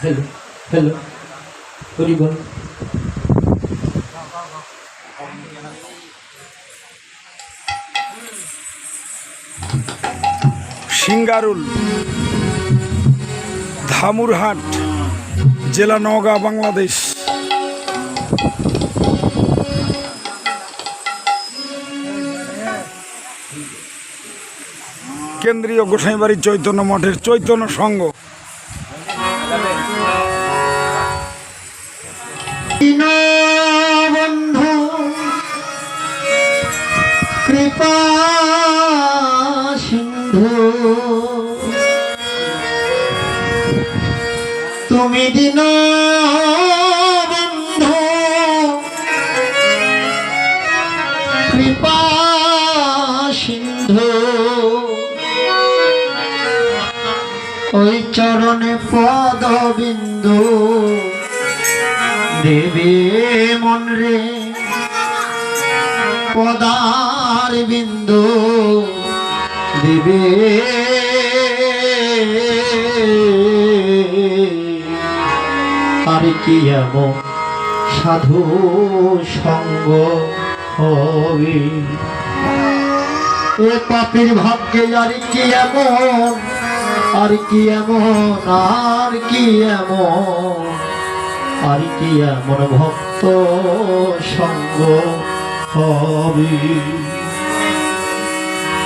Hello hello Hari बोल। সিঙ্গারুল ধামুরহাট জেলা নওগাঁ বাংলাদেশ। কেন্দ্রীয় গোসাইবাড়ি চৈতন্য মঠের চৈতন্য সংঘ। বন্ধু কৃপা সিন্ধু তুমি দিন বন্ধু কৃপা সিন্ধু ওই চরণে পদবিন্দু দেবে মন রে পদার বিন্দু দেবে আর কি এমন সাধু সঙ্গ হবে এ পাপীর ভাগ্যে আর কি এমন আর কি এমন আর কি এমন আর কি এমন ভক্ত সঙ্গ হবে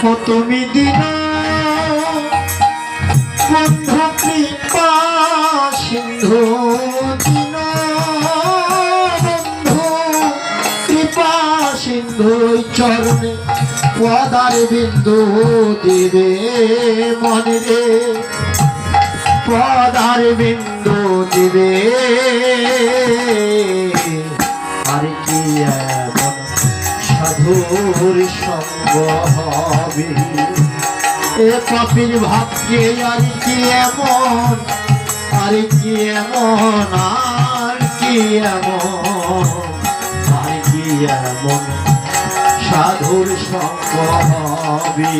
ও তুমি দিন বন্ধু কৃপা সিন্ধু দিন বন্ধু কৃপা সিন্ধু চরণে পদার বিন্দু দেবে মনে রে পদার বিন্দু দিবে আর কি এমন সাধুর সঙ্গ হবে এ পাপীর ভাগ্যে আর কি এমন আর কি এমন আর কি এমন আর কি এমন সাধুর সঙ্গ হবে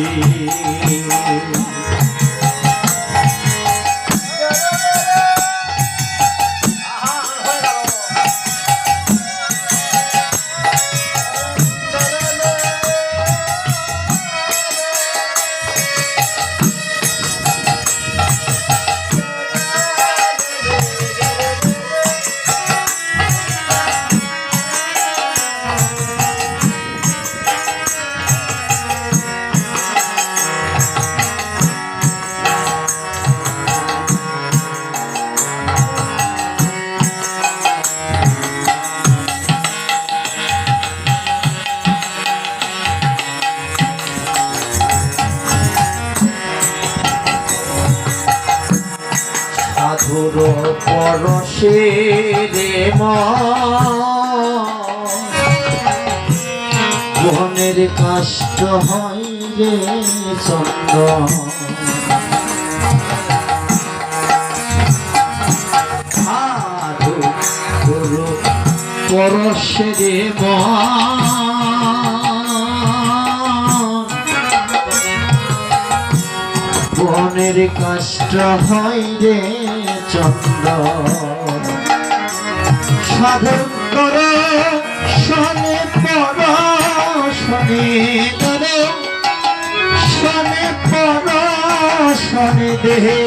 সাধুর পরশে রে মনের কষ্ট হয় রে চন্দ্র সাধুর পরশে রে মনের কষ্ট হয় রে চন্দ্র সাধন কর শনে পর শনে কর শনে পর শনে দেহে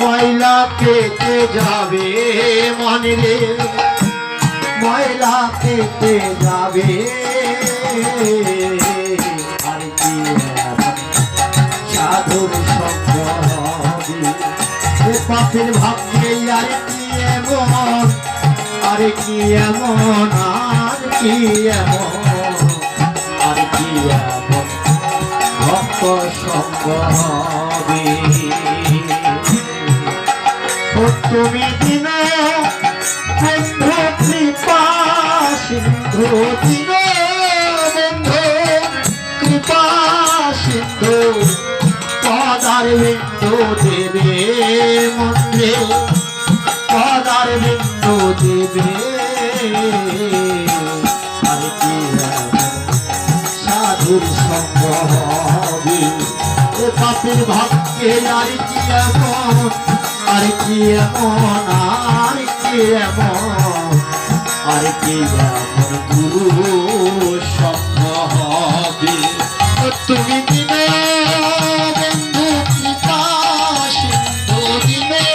ময়লা পেতে যাবে মনে রে ময়লা পেতে যাবে আর কি সাধুর সঙ্গ হবে পাপের ভাগ্যে আর কি এমন আর কি এমন আর কি এমন আর কি এমন ভক্ত সঙ্গ হবে ও তুমি দিন বন্ধু কৃপা সিন্ধু দিন বন্ধু কৃপা সিন্ধু পদার বিন্দু দেবে মন্দিরে পদার বিন্দু দেবে আর কি সাধুর সঙ্গ হবে এ পাপীর ভাগ্যে আর কি এমন আর কি এমন আর কি এমন আর কি এমন গুরু সঙ্গ হবে তুমি দিনে বন্ধু কৃপা সিন্ধু দিনে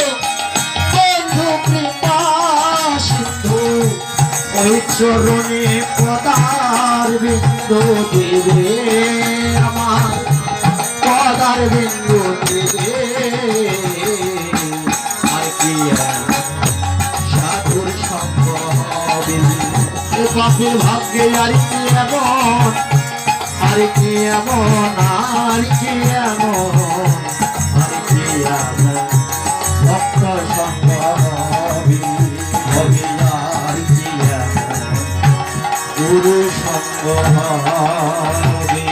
বন্ধু কৃপা সিন্ধু ওই চরণে পদার বিন্দু দেবে আমার পদার বিন্দু দেবে আর কি সাধুর সঙ্গ হবে এ পাপের ভাগ্যে আর কি এমন আর কি এমন আর কি এমন আর কি এমন ভক্ত সঙ্গ হবে হবে আর কি এমন গুরু সঙ্গ হবে